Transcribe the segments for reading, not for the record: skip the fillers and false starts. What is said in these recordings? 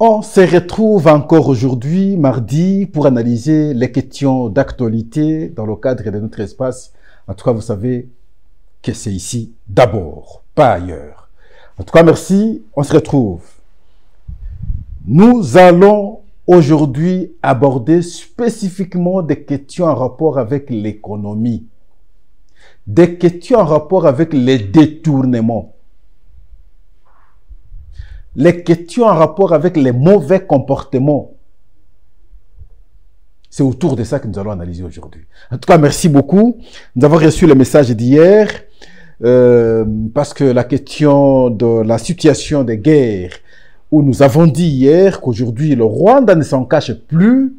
On se retrouve encore aujourd'hui, mardi, pour analyser les questions d'actualité dans le cadre de notre espace. En tout cas, vous savez que c'est ici d'abord, pas ailleurs. En tout cas, merci, on se retrouve. Nous allons aujourd'hui aborder spécifiquement des questions en rapport avec l'économie, des questions en rapport avec les détournements, les questions en rapport avec les mauvais comportements. C'est autour de ça que nous allons analyser aujourd'hui. En tout cas, merci beaucoup. Nous avons reçu le message d'hier parce que la question de la situation des guerres, où nous avons dit hier qu'aujourd'hui le Rwanda ne s'en cache plus,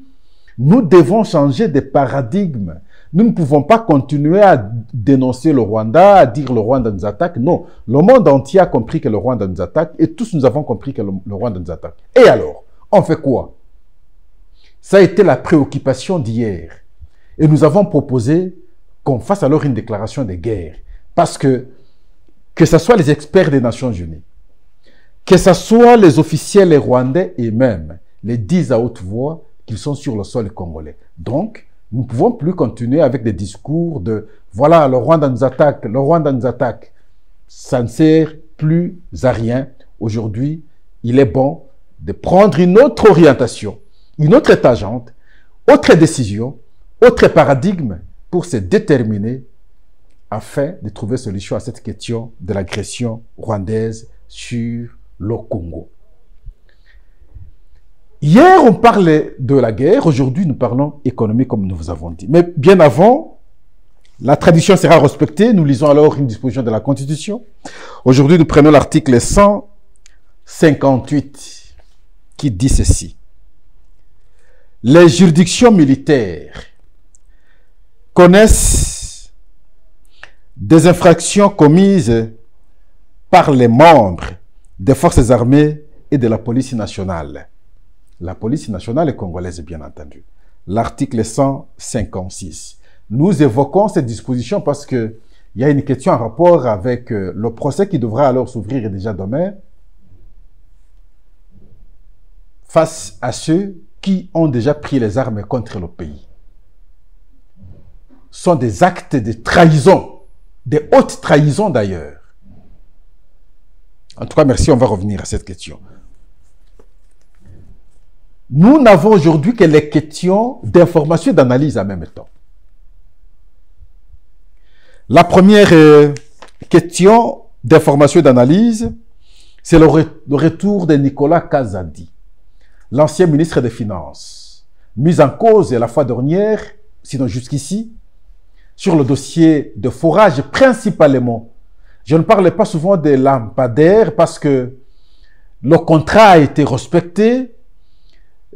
nous devons changer de paradigme. Nous ne pouvons pas continuer à dénoncer le Rwanda, à dire le Rwanda nous attaque. Non, le monde entier a compris que le Rwanda nous attaque et tous nous avons compris que le Rwanda nous attaque. Et alors, on fait quoi? Ça a été la préoccupation d'hier. Et nous avons proposé qu'on fasse alors une déclaration de guerre. Parce que ce soit les experts des Nations Unies, que ce soit les officiels rwandais et même les disent à haute voix qu'ils sont sur le sol congolais. Donc, nous ne pouvons plus continuer avec des discours de « voilà, le Rwanda nous attaque, le Rwanda nous attaque ». Ça ne sert plus à rien. Aujourd'hui, il est bon de prendre une autre orientation, une autre tangente, autre décision, autre paradigme pour se déterminer afin de trouver solution à cette question de l'agression rwandaise sur le Congo. Hier, on parlait de la guerre. Aujourd'hui, nous parlons économie, comme nous vous avons dit. Mais bien avant, la tradition sera respectée. Nous lisons alors une disposition de la Constitution. Aujourd'hui, nous prenons l'article 158 qui dit ceci. Les juridictions militaires connaissent des infractions commises par les membres des forces armées et de la police nationale. La police nationale est congolaise, bien entendu. L'article 156. Nous évoquons cette disposition parce qu'il y a une question en rapport avec le procès qui devra alors s'ouvrir déjà demain face à ceux qui ont déjà pris les armes contre le pays. Ce sont des actes de trahison, des hautes trahisons d'ailleurs. En tout cas, merci, on va revenir à cette question. Nous n'avons aujourd'hui que les questions d'information et d'analyse en même temps. La première question d'information et d'analyse, c'est le retour de Nicolas Kazadi, l'ancien ministre des Finances, mis en cause la fois dernière, sinon jusqu'ici, sur le dossier de forage principalement. Je ne parle pas souvent des lampadaires parce que le contrat a été respecté.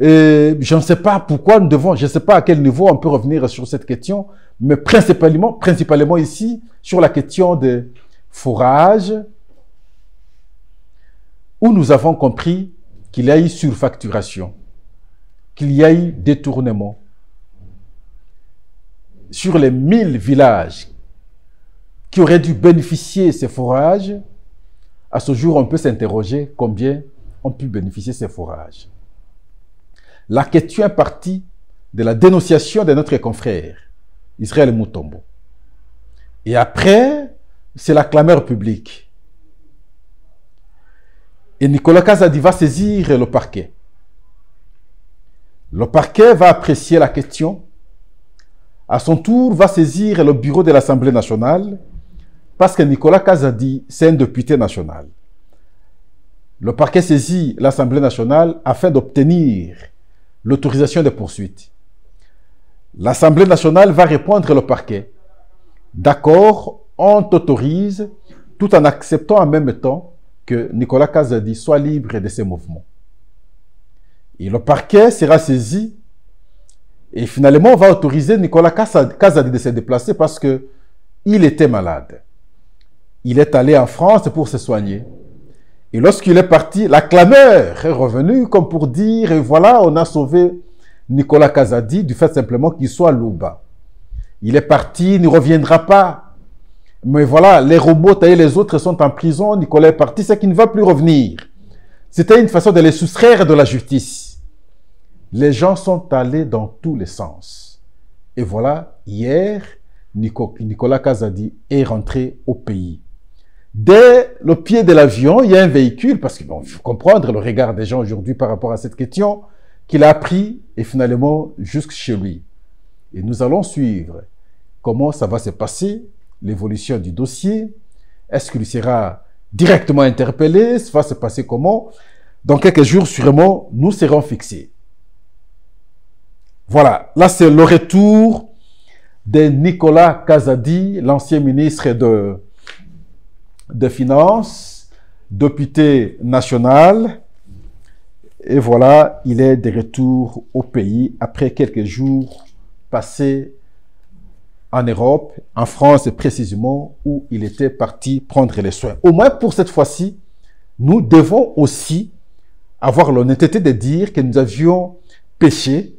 Je ne sais pas pourquoi nous devons, je ne sais pas à quel niveau on peut revenir sur cette question, mais principalement ici, sur la question de forage, où nous avons compris qu'il y a eu surfacturation, qu'il y a eu détournement. Sur les 1000 villages qui auraient dû bénéficier de ces forages, à ce jour, on peut s'interroger combien ont pu bénéficier de ces forages. La question est partie de la dénonciation de notre confrère, Israël Mutombo. Et après, c'est la clameur publique. Et Nicolas Kazadi va saisir le parquet. Le parquet va apprécier la question. À son tour, va saisir le bureau de l'Assemblée nationale parce que Nicolas Kazadi, c'est un député national. Le parquet saisit l'Assemblée nationale afin d'obtenir l'autorisation de poursuite. L'Assemblée nationale va répondre au parquet. D'accord, on t'autorise, tout en acceptant en même temps que Nicolas Kazadi soit libre de ses mouvements. Et le parquet sera saisi et finalement on va autoriser Nicolas Kazadi de se déplacer parce qu'il était malade. Il est allé en France pour se soigner. Et lorsqu'il est parti, la clameur est revenue comme pour dire, et voilà, on a sauvé Nicolas Kazadi du fait simplement qu'il soit Louba. Il est parti, il ne reviendra pas. Mais voilà, les robots et les autres sont en prison, Nicolas est parti, c'est qu'il ne va plus revenir. C'était une façon de les soustraire de la justice. Les gens sont allés dans tous les sens. Et voilà, hier, Nicolas Kazadi est rentré au pays. Dès le pied de l'avion, il y a un véhicule, parce qu'il faut comprendre le regard des gens aujourd'hui par rapport à cette question, qu'il a pris et finalement jusque chez lui. Et nous allons suivre comment ça va se passer, l'évolution du dossier. Est-ce qu'il sera directement interpellé? Ça va se passer comment? Dans quelques jours, sûrement, nous serons fixés. Voilà, là c'est le retour de Nicolas Kazadi, l'ancien ministre de Finances, député national. Et voilà, il est de retour au pays après quelques jours passés en Europe, en France précisément, où il était parti prendre les soins. Au moins pour cette fois-ci, nous devons aussi avoir l'honnêteté de dire que nous avions péché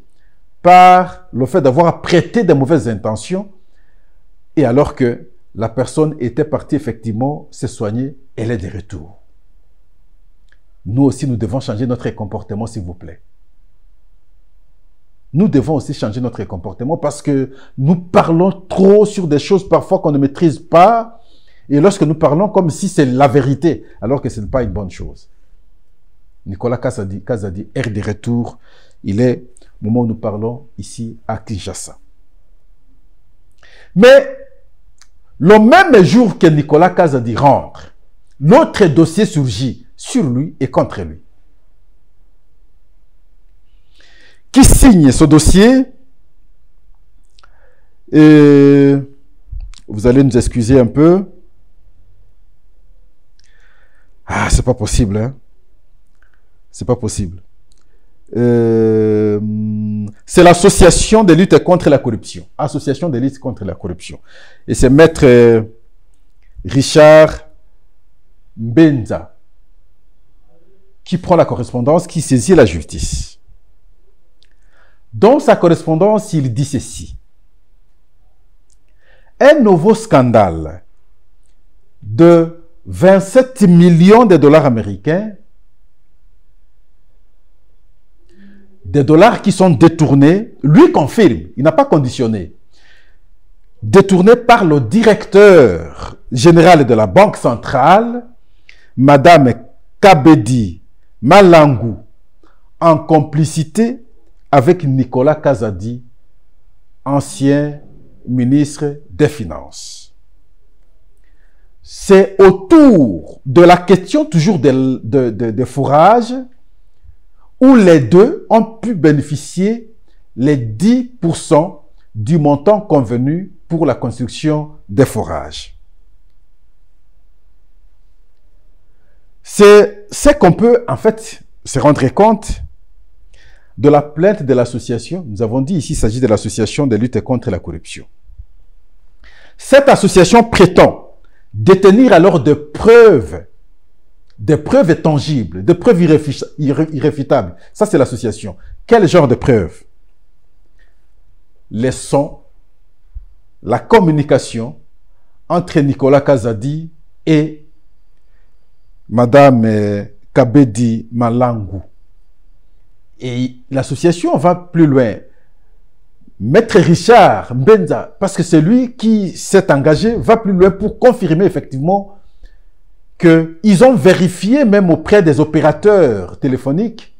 par le fait d'avoir prêté de mauvaises intentions, et alors que la personne était partie effectivement se soigner, elle est de retour. Nous aussi, nous devons changer notre comportement, s'il vous plaît. Nous devons aussi changer notre comportement parce que nous parlons trop sur des choses parfois qu'on ne maîtrise pas, et lorsque nous parlons comme si c'est la vérité, alors que ce n'est pas une bonne chose. Nicolas Kazadi est de retour. Il est au moment où nous parlons ici à Kinshasa. Mais le même jour que Nicolas Kazadi rentre, l'autre dossier surgit sur lui et contre lui. Qui signe ce dossier? Et vous allez nous excuser un peu. Ah, c'est pas possible, hein? C'est pas possible. C'est l'association de lutte contre la corruption. Association de lutte contre la corruption. Et c'est maître Richard Mbenza qui prend la correspondance, qui saisit la justice. Dans sa correspondance, il dit ceci. Un nouveau scandale de 27 millions de dollars américains, des dollars qui sont détournés, lui confirme, il n'a pas conditionné, détournés par le directeur général de la Banque centrale, Madame Kabedi Malangu, en complicité avec Nicolas Kazadi, ancien ministre des Finances. C'est autour de la question toujours de fourrage où les deux ont pu bénéficier les 10% du montant convenu pour la construction des forages. C'est ce qu'on peut en fait se rendre compte de la plainte de l'association. Nous avons dit ici, il s'agit de l'association de lutte contre la corruption. Cette association prétend détenir alors des preuves tangibles, des preuves irréfutables. Ça, c'est l'association. Quel genre de preuves? Les sons, la communication entre Nicolas Kazadi et Madame Kabedi Malangu. Et l'association va plus loin. Maître Richard Mbenza, parce que c'est lui qui s'est engagé, va plus loin pour confirmer effectivement qu'ils ont vérifié même auprès des opérateurs téléphoniques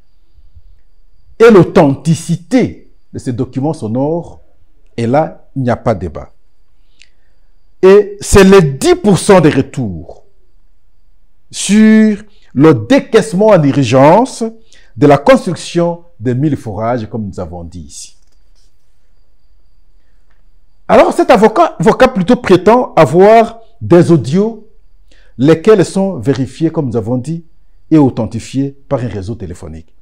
et l'authenticité de ces documents sonores. Et là, il n'y a pas de débat. Et c'est les 10% des retours sur le décaissement en urgence de la construction des 1000 forages, comme nous avons dit ici. Alors, cet avocat plutôt prétend avoir des audios, lesquels sont vérifiés, comme nous avons dit, et authentifiés par un réseau téléphonique.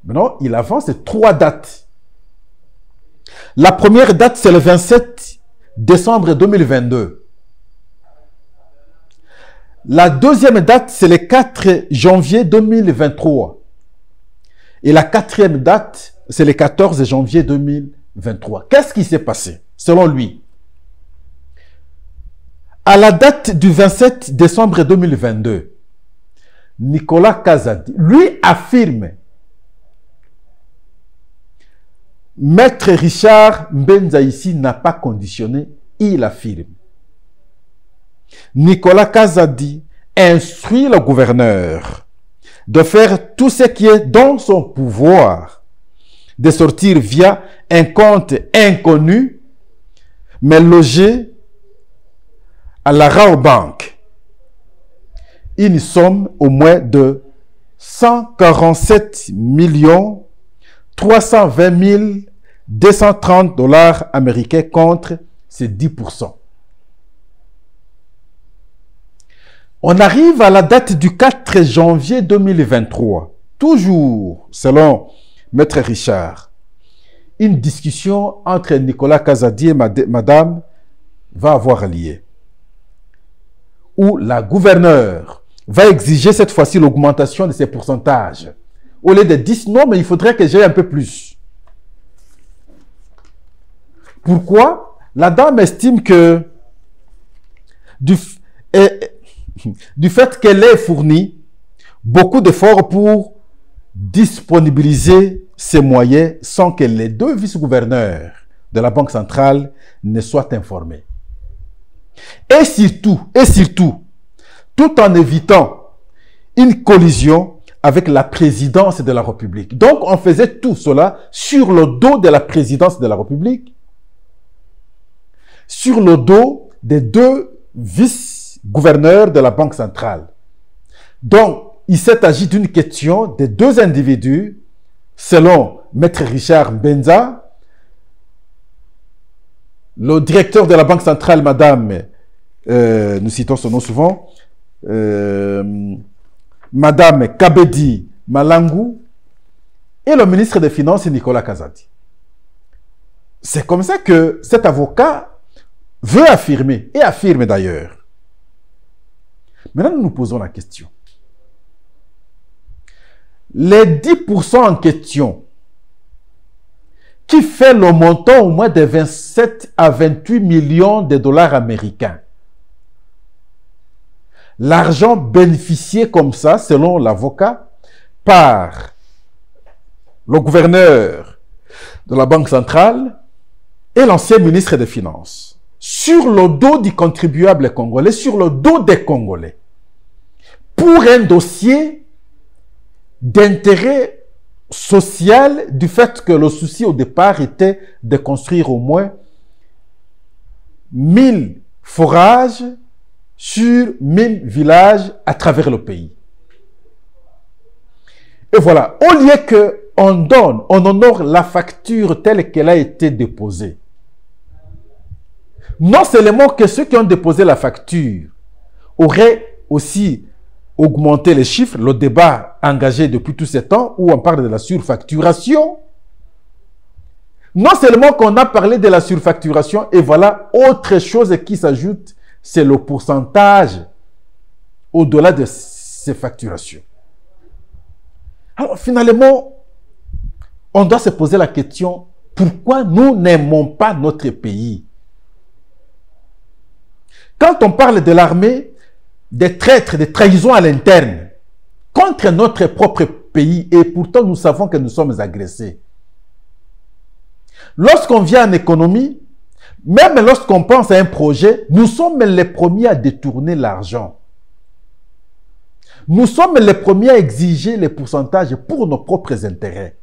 Maintenant, il avance 3 dates. La première date, c'est le 27 décembre 2022. La deuxième date, c'est le 4 janvier 2023. Et la quatrième date, c'est le 14 janvier 2023. Qu'est-ce qui s'est passé, selon lui? À la date du 27 décembre 2022, Nicolas Kazadi, lui affirme, Maître Richard Mbenza ici n'a pas conditionné, il affirme. Nicolas Kazadi instruit le gouverneur de faire tout ce qui est dans son pouvoir, de sortir via un compte inconnu, mais logé à la Rabobank une somme au moins de 147 320 230 $ américains contre ces 10%. On arrive à la date du 4 janvier 2023. Toujours, selon Maître Richard, une discussion entre Nicolas Kazadi et Madame va avoir lieu, où la gouverneure va exiger cette fois-ci l'augmentation de ces pourcentages. Au lieu de 10, non, mais il faudrait que j'aie un peu plus. Pourquoi? La dame estime que du fait qu'elle ait fourni beaucoup d'efforts pour disponibiliser ces moyens sans que les deux vice-gouverneurs de la Banque centrale ne soient informés. Et surtout, tout en évitant une collision avec la présidence de la République. Donc, on faisait tout cela sur le dos de la présidence de la République, sur le dos des deux vice-gouverneurs de la Banque centrale. Donc, il s'est agi d'une question de deux individus, selon Maître Richard Mbenza, le directeur de la Banque centrale, Madame, nous citons son nom souvent, Madame Kabedi Malangou, et le ministre des Finances, Nicolas Kazadi. C'est comme ça que cet avocat veut affirmer, et affirme d'ailleurs. Maintenant, nous nous posons la question. Les 10% en question, qui fait le montant au moins de 27 à 28 millions de dollars américains. L'argent bénéficié comme ça, selon l'avocat, par le gouverneur de la Banque centrale et l'ancien ministre des Finances, sur le dos du contribuable congolais, sur le dos des Congolais, pour un dossier d'intérêt social du fait que le souci au départ était de construire au moins 1000 forages sur 1000 villages à travers le pays. Et voilà, au lieu qu'on on honore la facture telle qu'elle a été déposée. Non seulement que ceux qui ont déposé la facture auraient aussi augmenté les chiffres, le débat engagé depuis tout ce temps où on parle de la surfacturation. Non seulement qu'on a parlé de la surfacturation, et voilà, autre chose qui s'ajoute, c'est le pourcentage au-delà de ces facturations. Alors finalement, on doit se poser la question, pourquoi nous n'aimons pas notre pays? Quand on parle de l'armée, des traîtres, des trahisons à l'interne, contre notre propre pays, et pourtant nous savons que nous sommes agressés. Lorsqu'on vient en économie, même lorsqu'on pense à un projet, nous sommes les premiers à détourner l'argent. Nous sommes les premiers à exiger les pourcentages pour nos propres intérêts.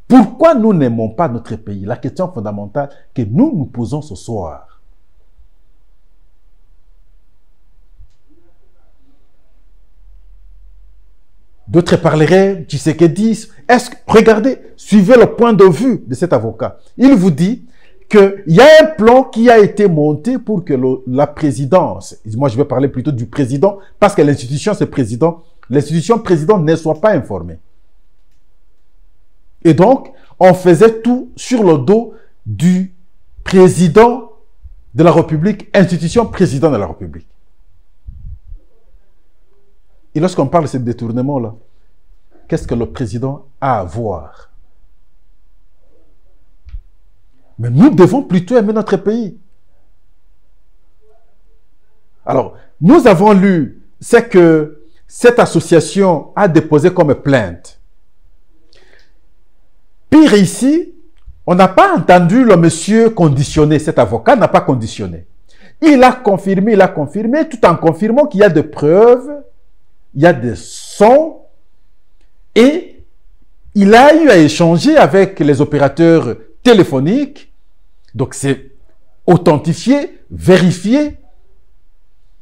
Pourquoi nous n'aimons pas notre pays? La question fondamentale que nous nous posons ce soir. D'autres parleraient, Tshisekedi. Regardez, suivez le point de vue de cet avocat. Il vous dit qu'il y a un plan qui a été monté pour que la présidence, moi je vais parler plutôt du président, parce que l'institution c'est président, l'institution président ne soit pas informée. Et donc, on faisait tout sur le dos du président de la République, institution président de la République. Et lorsqu'on parle de ce détournement-là, qu'est-ce que le président a à voir? Mais nous devons plutôt aimer notre pays. Alors, nous avons lu ce que Cette association a déposé comme plainte. Pire ici, on n'a pas entendu le monsieur conditionner, cet avocat n'a pas conditionné. Il a confirmé, tout en confirmant qu'il y a des preuves, il y a des sons, et il a eu à échanger avec les opérateurs téléphoniques. Donc c'est authentifié, vérifié.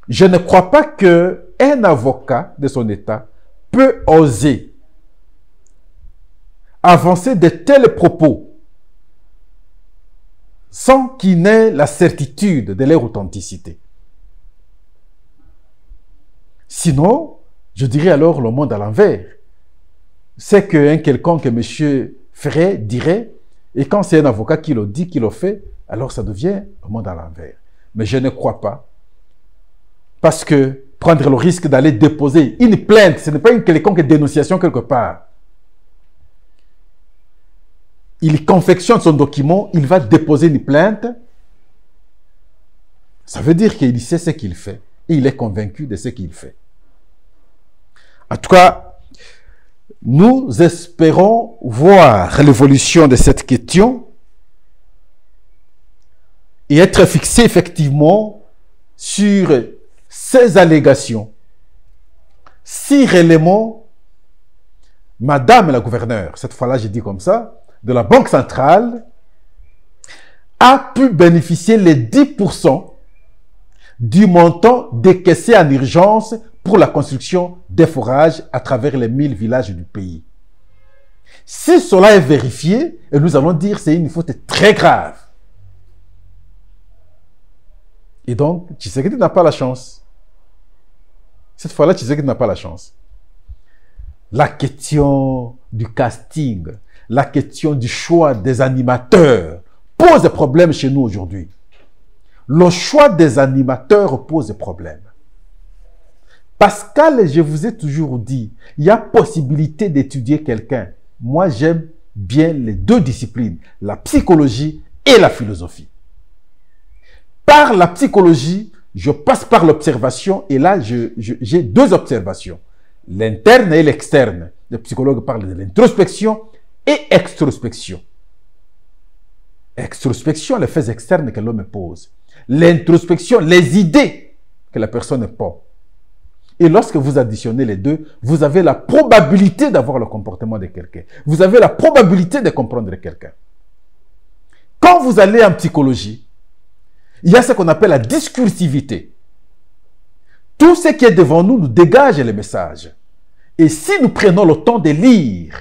Je ne crois pas qu'un avocat de son État peut oser avancer de tels propos sans qu'il n'ait la certitude de leur authenticité. Sinon, je dirais alors le monde à l'envers. C'est qu'un quelconque monsieur ferait, dirait, et quand c'est un avocat qui le dit, qui le fait, alors ça devient le monde à l'envers. Mais je ne crois pas. Parce que prendre le risque d'aller déposer une plainte, ce n'est pas une quelconque dénonciation quelque part. Il confectionne son document, il va déposer une plainte. Ça veut dire qu'il sait ce qu'il fait. Et il est convaincu de ce qu'il fait. En tout cas, nous espérons voir l'évolution de cette question et être fixé effectivement sur ces allégations. Si réellement, Madame la gouverneure, cette fois-là j'ai dit comme ça, de la Banque centrale, a pu bénéficier les 10% du montant décaissé en urgence pour la construction des forages à travers les 1000 villages du pays. Si cela est vérifié, et nous allons dire que c'est une faute très grave. Et donc, Tshisekedi n'a pas la chance. Cette fois-là, Tshisekedi n'a pas la chance. La question du casting, la question du choix des animateurs pose des problèmes chez nous aujourd'hui. Le choix des animateurs pose des problèmes. Pascal, je vous ai toujours dit, il y a possibilité d'étudier quelqu'un. Moi, j'aime bien les deux disciplines, la psychologie et la philosophie. Par la psychologie, je passe par l'observation et là, j'ai deux observations. L'interne et l'externe. Le psychologue parle de l'introspection et extrospection. Extrospection, les faits externes que l'homme pose. L'introspection, les idées que la personne porte. Et lorsque vous additionnez les deux, vous avez la probabilité d'avoir le comportement de quelqu'un. Vous avez la probabilité de comprendre quelqu'un. Quand vous allez en psychologie, il y a ce qu'on appelle la discursivité. Tout ce qui est devant nous nous dégage les messages. Et si nous prenons le temps de lire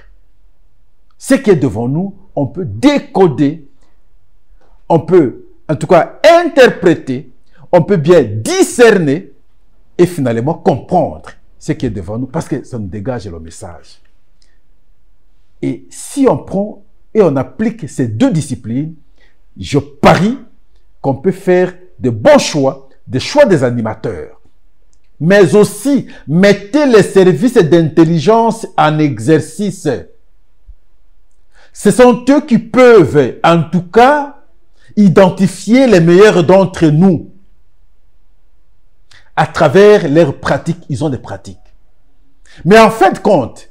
ce qui est devant nous, on peut décoder, on peut en tout cas interpréter, on peut bien discerner et finalement comprendre ce qui est devant nous parce que ça nous dégage le message. Et si on prend et on applique ces deux disciplines, je parie qu'on peut faire de bons choix, des choix des animateurs. Mais aussi, mettez les services d'intelligence en exercice. Ce sont eux qui peuvent, en tout cas, identifier les meilleurs d'entre nous. À travers leurs pratiques, ils ont des pratiques. Mais en fin de compte,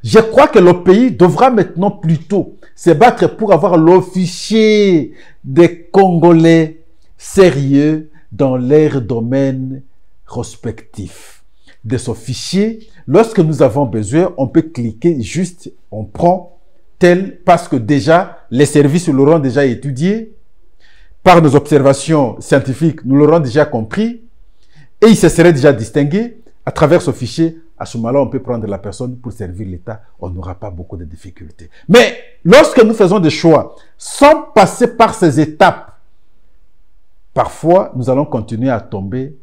je crois que le pays devra maintenant plutôt se battre pour avoir le fichier des Congolais sérieux dans leur domaine respectif. De ce fichier, lorsque nous avons besoin, on peut cliquer juste, on prend tel, parce que déjà, les services l'auront déjà étudié, par nos observations scientifiques, nous l'aurons déjà compris, et il se serait déjà distingué. À travers ce fichier, à ce moment-là, on peut prendre la personne pour servir l'État. On n'aura pas beaucoup de difficultés. Mais lorsque nous faisons des choix, sans passer par ces étapes, parfois, nous allons continuer à tomber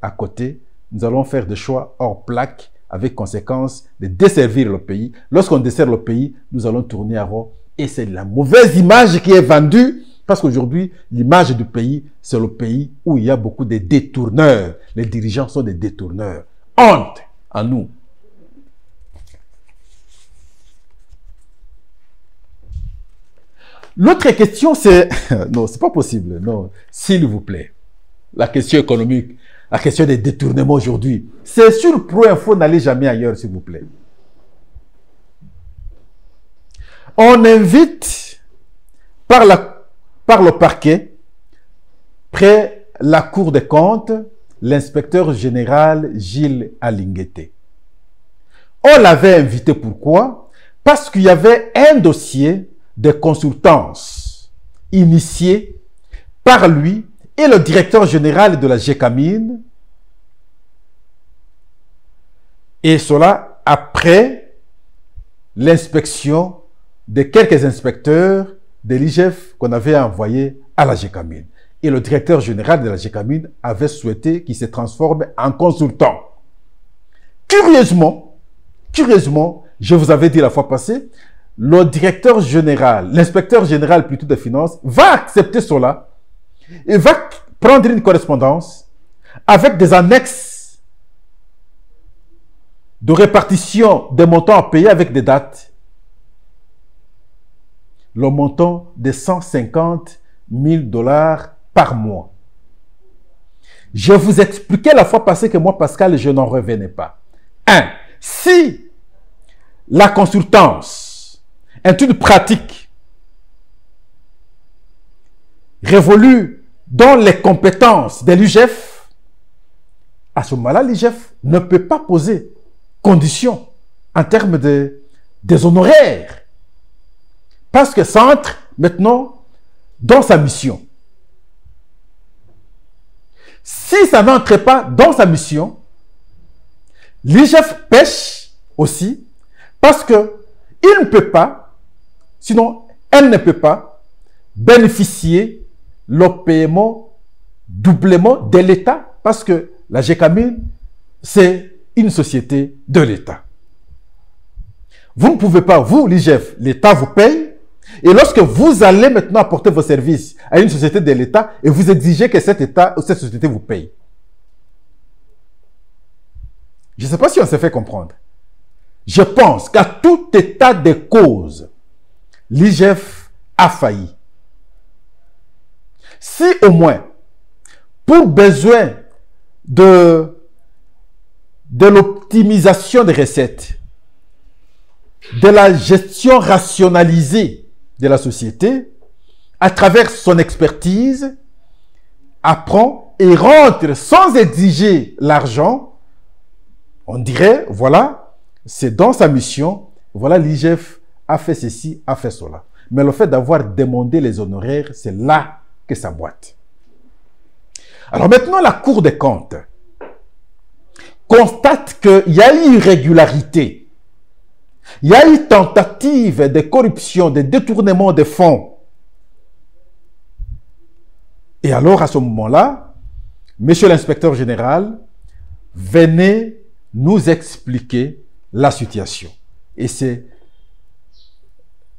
à côté. Nous allons faire des choix hors plaque, avec conséquence de desservir le pays. Lorsqu'on dessert le pays, nous allons tourner à rond. Et c'est la mauvaise image qui est vendue. Parce qu'aujourd'hui, l'image du pays, c'est le pays où il y a beaucoup de détourneurs. Les dirigeants sont des détourneurs. Honte à nous. L'autre question, c'est... Non, c'est pas possible. Non, s'il vous plaît. La question économique. la question des détournements aujourd'hui. C'est sur Pro-Info, n'allez jamais ailleurs, s'il vous plaît. On invite par le parquet, près la Cour des comptes, l'inspecteur général Gilles Alinguete. On l'avait invité pourquoi? Parce qu'il y avait un dossier de consultance initié par lui et le directeur général de la GECAMIN, et cela après l'inspection de quelques inspecteurs de l'IGF qu'on avait envoyés à la GECAMIN. Et le directeur général de la GECAMIN avait souhaité qu'il se transforme en consultant. Curieusement, je vous avais dit la fois passée, le directeur général, l'inspecteur général plutôt des finances, va accepter cela et va prendre une correspondance avec des annexes de répartition des montants à payer avec des dates. Le montant de 150 000 $ par mois. Je vous expliquais la fois passée que moi, Pascal, je n'en revenais pas. 1. Si la consultance est une pratique révolue dans les compétences de l'IGF, à ce moment-là, l'IGF ne peut pas poser condition en termes des honoraires. Parce que ça entre maintenant dans sa mission. Si ça n'entre pas dans sa mission, l'IGF pêche aussi parce que il ne peut pas, sinon elle ne peut pas bénéficier le paiement doublement de l'État parce que la GECAMIN, c'est une société de l'État. Vous ne pouvez pas, vous, l'IGF, l'État vous paye. Et lorsque vous allez maintenant apporter vos services à une société de l'État et vous exigez que cet État ou cette société vous paye. Je ne sais pas si on s'est fait comprendre. Je pense qu'à tout état de cause, l'IGF a failli. Si au moins, pour besoin de l'optimisation des recettes, de la gestion rationalisée de la société, à travers son expertise, apprend et rentre sans exiger l'argent, on dirait, voilà, c'est dans sa mission, voilà, l'IGF a fait ceci, a fait cela. Mais le fait d'avoir demandé les honoraires, c'est là que ça boite. Alors maintenant, la Cour des comptes constate qu'il y a eu irrégularité. Il y a eu tentative de corruption, de détournement de fonds. Et alors, à ce moment-là, monsieur l'inspecteur général, venez nous expliquer la situation. Et c'est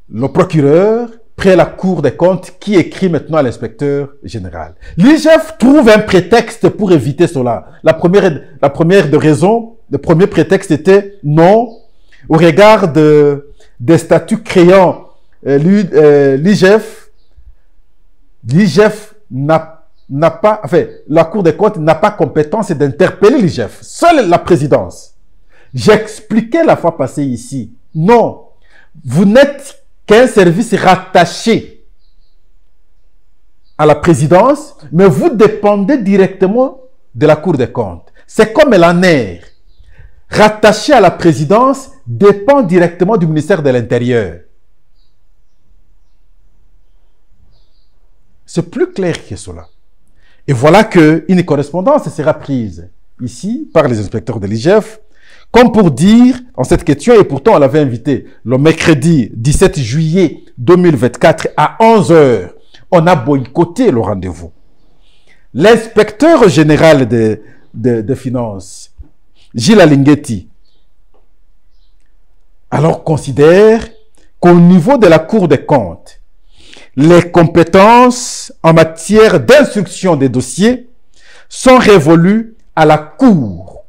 le procureur, près la Cour des comptes, qui écrit maintenant à l'inspecteur général. L'IGF trouve un prétexte pour éviter cela. La première de raison, le premier prétexte était non, au regard des statuts créant l'IGF n'a pas, enfin, la Cour des comptes n'a pas compétence d'interpeller l'IGF. Seule la présidence. J'expliquais la fois passée ici. Non, vous n'êtes qu'un service rattaché à la présidence, mais vous dépendez directement de la Cour des comptes. C'est comme l'ANER, rattaché à la présidence, dépend directement du ministère de l'Intérieur. C'est plus clair que cela. Et voilà qu'une correspondance sera prise ici par les inspecteurs de l'IGF, comme pour dire en cette question, et pourtant on l'avait invité le mercredi 17 juillet 2024 à 11 h. On a boycotté le rendez-vous. L'inspecteur général de finances, Gilles Alinguete, alors considère qu'au niveau de la Cour des comptes, les compétences en matière d'instruction des dossiers sont révolues à la Cour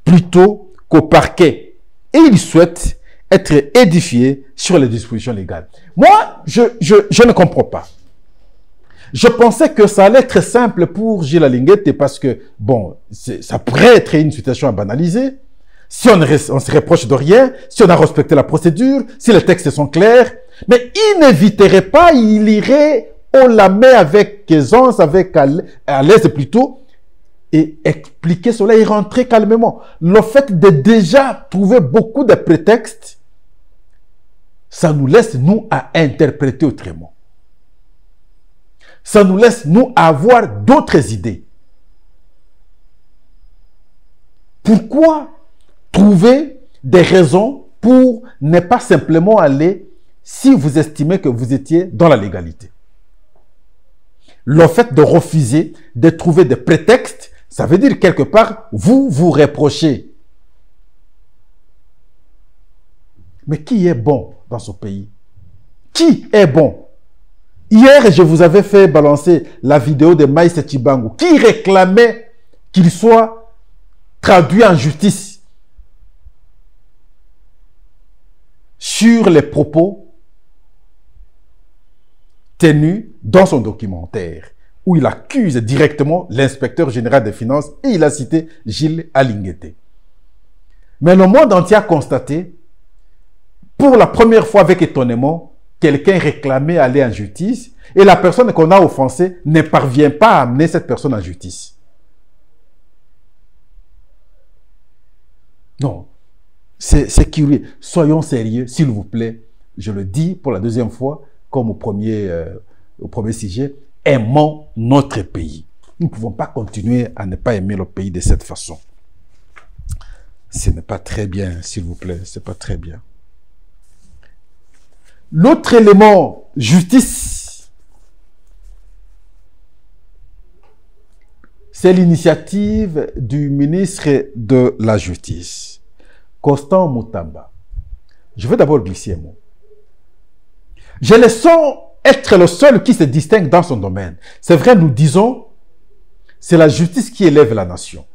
plutôt qu'au parquet. Et il souhaite être édifié sur les dispositions légales. Moi, je ne comprends pas. Je pensais que ça allait être simple pour Gilles Alinguete parce que, bon, ça pourrait être une situation à banaliser. Si on se reproche de rien, si on a respecté la procédure, si les textes sont clairs, mais il n'éviterait pas, il irait haut la main avec aisance, avec à l'aise plutôt, et expliquer cela et rentrer calmement. Le fait de déjà trouver beaucoup de prétextes, ça nous laisse, nous, à interpréter autrement. Ça nous laisse, nous, à avoir d'autres idées. Pourquoi trouver des raisons pour ne pas simplement aller si vous estimez que vous étiez dans la légalité? Le fait de refuser de trouver des prétextes, ça veut dire quelque part, vous vous reprochez. Mais qui est bon dans ce pays? Qui est bon? Hier, je vous avais fait balancer la vidéo de Maïs Chibangu qui réclamait qu'il soit traduit en justice sur les propos tenus dans son documentaire où il accuse directement l'inspecteur général des finances et il a cité Gilles Alinguete. Mais le monde entier a constaté, pour la première fois avec étonnement, quelqu'un réclamait aller en justice et la personne qu'on a offensée ne parvient pas à amener cette personne en justice. Non, c'est curieux. Soyons sérieux, s'il vous plaît. Je le dis pour la deuxième fois, comme au premier sujet, aimons notre pays. Nous ne pouvons pas continuer à ne pas aimer le pays de cette façon. Ce n'est pas très bien, s'il vous plaît, ce n'est pas très bien. L'autre élément, justice, c'est l'initiative du ministre de la Justice, Constant Mutamba. Je vais d'abord glisser un mot. Je le sens être le seul qui se distingue dans son domaine. C'est vrai, nous disons, c'est la justice qui élève la nation.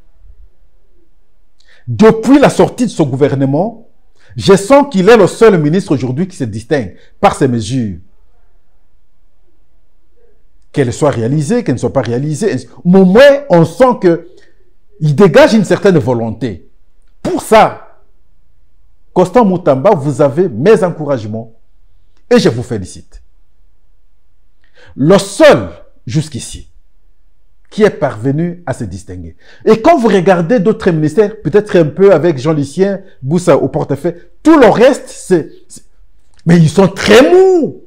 Depuis la sortie de son gouvernement, je sens qu'il est le seul ministre aujourd'hui qui se distingue par ses mesures. Qu'elles soient réalisées, qu'elles ne soient pas réalisées. Mais au moins, on sent qu'il dégage une certaine volonté. Pour ça, Constant Mutamba, vous avez mes encouragements et je vous félicite. Le seul, jusqu'ici, qui est parvenu à se distinguer. Et quand vous regardez d'autres ministères, peut-être un peu avec Jean-Lucien Boussa au portefeuille, tout le reste, c'est... Mais ils sont très mous.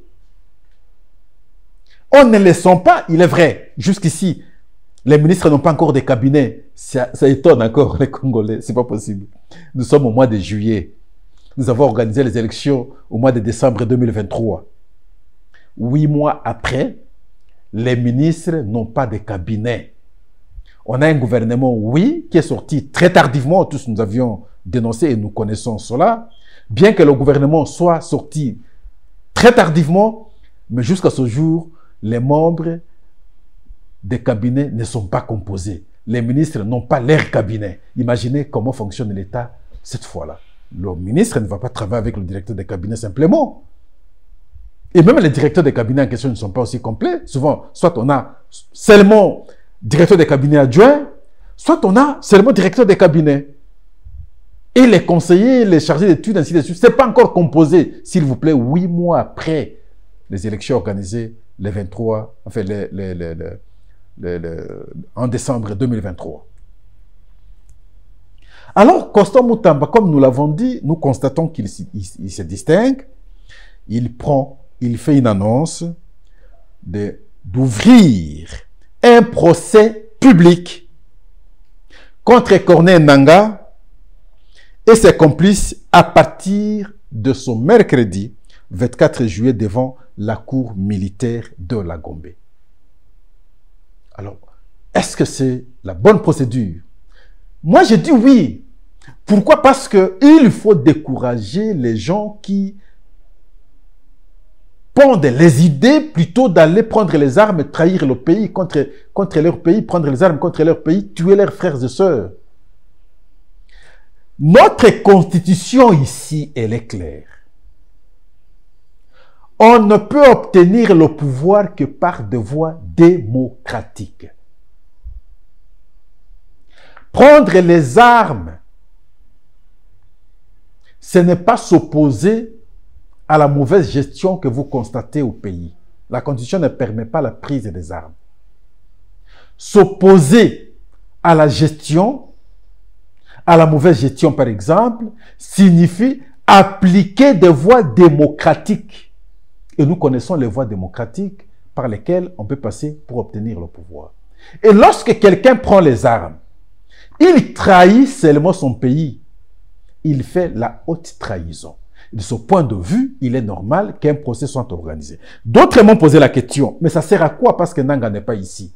On ne les sent pas, il est vrai. Jusqu'ici, les ministres n'ont pas encore de cabinet. Ça étonne encore les Congolais, c'est pas possible. Nous sommes au mois de juillet. Nous avons organisé les élections au mois de décembre 2023. 8 mois après, les ministres n'ont pas de cabinet. On a un gouvernement, oui, qui est sorti très tardivement. Tous nous avions dénoncé et nous connaissons cela. Bien que le gouvernement soit sorti très tardivement, mais jusqu'à ce jour, les membres des cabinets ne sont pas composés. Les ministres n'ont pas leur cabinet. Imaginez comment fonctionne l'État cette fois-là. Le ministre ne va pas travailler avec le directeur des cabinets simplement. Et même les directeurs des cabinets en question ne sont pas aussi complets. Souvent, soit on a seulement directeur des cabinets adjoints, soit on a seulement directeur des cabinets. Et les conseillers, les chargés d'études, ainsi de suite, ce n'est pas encore composé, s'il vous plaît, 8 mois après les élections organisées le 23, enfin, en décembre 2023. Alors, Constant Mutamba, comme nous l'avons dit, nous constatons qu'il se distingue. Il fait une annonce d'ouvrir un procès public contre Corneille Nangaa et ses complices à partir de ce mercredi 24 juillet devant la cour militaire de la Gombe. Alors, est-ce que c'est la bonne procédure? Moi, je dis oui. Pourquoi? Parce qu'il faut décourager les gens qui pondent les idées plutôt d'aller prendre les armes, trahir le pays contre leur pays, prendre les armes contre leur pays, tuer leurs frères et sœurs. Notre constitution ici, elle est claire. On ne peut obtenir le pouvoir que par des voies démocratiques. Prendre les armes, ce n'est pas s'opposer à la mauvaise gestion que vous constatez au pays. La Constitution ne permet pas la prise des armes. S'opposer à la gestion, à la mauvaise gestion par exemple, signifie appliquer des voies démocratiques. Et nous connaissons les voies démocratiques par lesquelles on peut passer pour obtenir le pouvoir. Et lorsque quelqu'un prend les armes, il trahit seulement son pays. Il fait la haute trahison. De ce point de vue, il est normal qu'un procès soit organisé. D'autres m'ont posé la question, mais ça sert à quoi parce que Nanga n'est pas ici?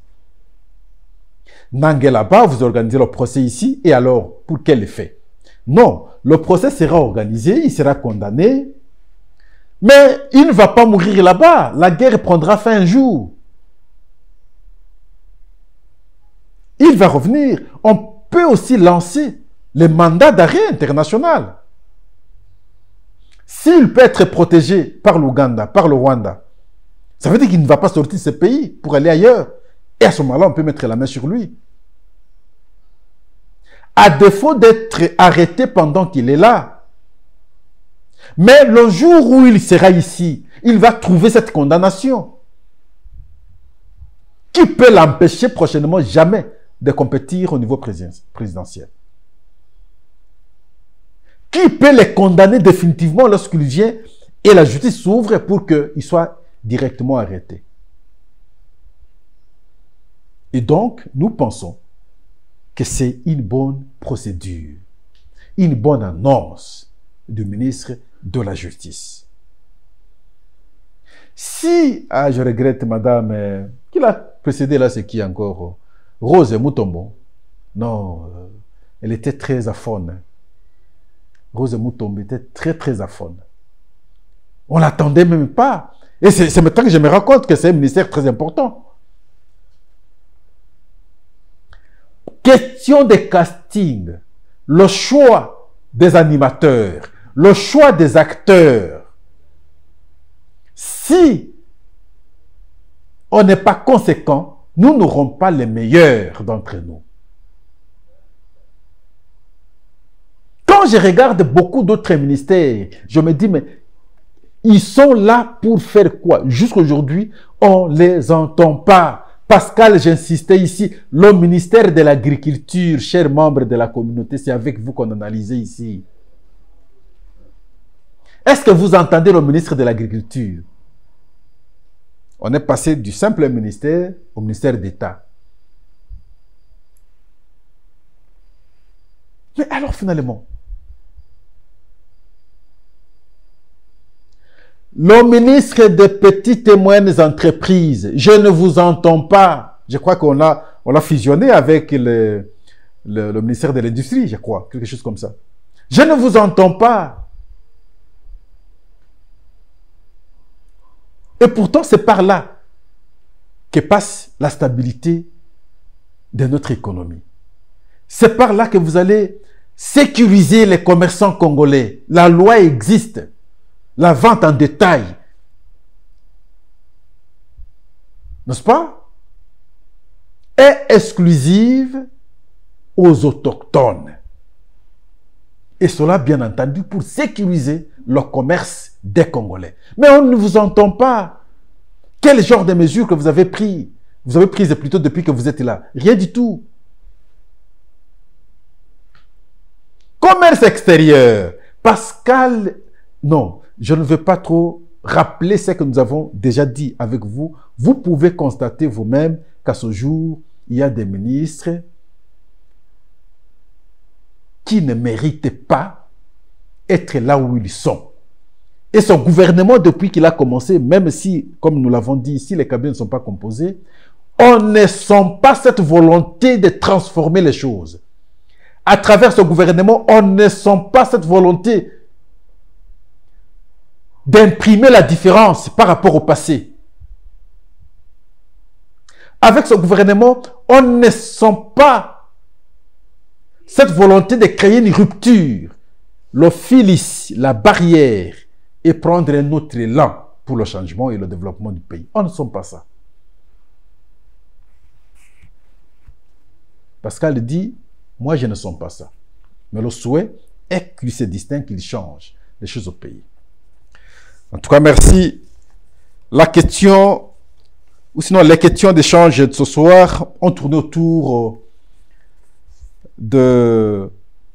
Nanga est là-bas, vous organisez le procès ici, et alors, pour quel effet? Non, le procès sera organisé, il sera condamné, mais il ne va pas mourir là-bas. La guerre prendra fin un jour. Il va revenir. On peut aussi lancer les mandats d'arrêt international. S'il peut être protégé par l'Ouganda, par le Rwanda, ça veut dire qu'il ne va pas sortir de ce pays pour aller ailleurs. Et à ce moment-là, on peut mettre la main sur lui. À défaut d'être arrêté pendant qu'il est là. Mais le jour où il sera ici, il va trouver cette condamnation. Qui peut l'empêcher prochainement? Jamais de compétir au niveau présidentiel. Qui peut les condamner définitivement lorsqu'il vient et la justice s'ouvre pour qu'il soit directement arrêté? Et donc, nous pensons que c'est une bonne procédure, une bonne annonce du ministre de la Justice. Si, je regrette madame, qui l'a précédé là, c'est qui encore? Rose Mutombo. Non, elle était très aphone. Rose Mutombo était très aphone. On ne l'attendait même pas. Et c'est maintenant que je me rends compte que c'est un ministère très important. Question de casting, le choix des animateurs, le choix des acteurs. Si on n'est pas conséquent, nous n'aurons pas les meilleurs d'entre nous. Quand je regarde beaucoup d'autres ministères, je me dis, mais ils sont là pour faire quoi? Jusqu'aujourd'hui, on ne les entend pas. Pascal, j'insistais ici, le ministère de l'Agriculture, chers membres de la communauté, c'est avec vous qu'on analyse ici. Est-ce que vous entendez le ministre de l'Agriculture? On est passé du simple ministère au ministère d'État. Mais alors finalement, le ministre des petites et moyennes entreprises, je ne vous entends pas. Je crois qu'on l'a fusionné avec le ministère de l'Industrie, je crois, quelque chose comme ça. Je ne vous entends pas. Et pourtant, c'est par là que passe la stabilité de notre économie. C'est par là que vous allez sécuriser les commerçants congolais. La loi existe. La vente en détail, n'est-ce pas, est exclusive aux autochtones. Et cela, bien entendu, pour sécuriser le commerce des Congolais. Mais on ne vous entend pas. Quel genre de mesures que vous avez pris? Vous avez pris plutôt depuis que vous êtes là. Rien du tout. Commerce extérieur. Pascal, non. Je ne veux pas trop rappeler ce que nous avons déjà dit avec vous. Vous pouvez constater vous-même qu'à ce jour, il y a des ministres qui ne méritent pas être là où ils sont. Et son gouvernement, depuis qu'il a commencé, même si, comme nous l'avons dit ici, les cabinets ne sont pas composés, on ne sent pas cette volonté de transformer les choses. À travers ce gouvernement, on ne sent pas cette volonté d'imprimer la différence par rapport au passé. Avec ce gouvernement, on ne sent pas cette volonté de créer une rupture, le filis, la barrière, et prendre un autre élan. pour le changement et le développement du pays. On ne sommes pas ça. Pascal dit, moi je ne sommes pas ça. Mais le souhait est qu'il se distingue, qu'il change les choses au pays. En tout cas, merci. La question, ou sinon les questions d'échange de ce soir ont tourné autour de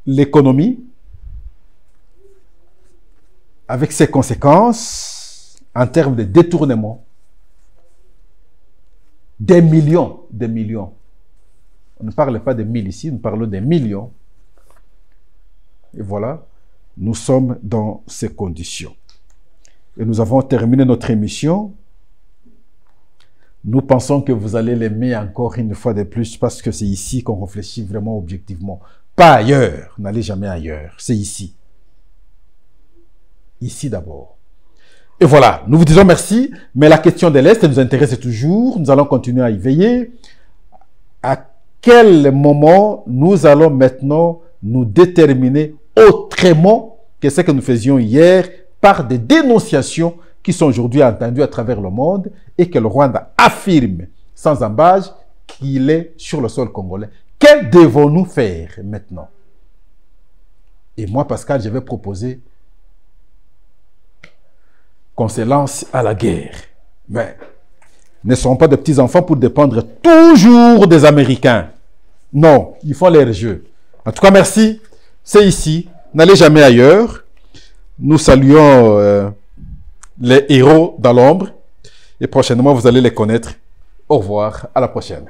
l'économie, avec ses conséquences en termes de détournement. Des millions, des millions. On ne parle pas de 1000 ici, nous parlons des millions. Et voilà, nous sommes dans ces conditions. Et nous avons terminé notre émission. Nous pensons que vous allez l'aimer encore une fois de plus parce que c'est ici qu'on réfléchit vraiment objectivement. Pas ailleurs, n'allez jamais ailleurs, c'est ici. Ici d'abord. Et voilà, nous vous disons merci, mais la question de l'Est nous intéresse toujours. Nous allons continuer à y veiller. À quel moment nous allons maintenant nous déterminer autrement que ce que nous faisions hier par des dénonciations qui sont aujourd'hui entendues à travers le monde et que le Rwanda affirme sans embâche qu'il est sur le sol congolais. Que devons-nous faire maintenant? Et moi, Pascal, je vais proposer qu'on se lance à la guerre. Mais ne seront pas des petits-enfants pour dépendre toujours des Américains. Non, ils font leur jeu. En tout cas, merci. C'est ici. N'allez jamais ailleurs. Nous saluons les héros dans l'ombre. Et prochainement, vous allez les connaître. Au revoir. À la prochaine.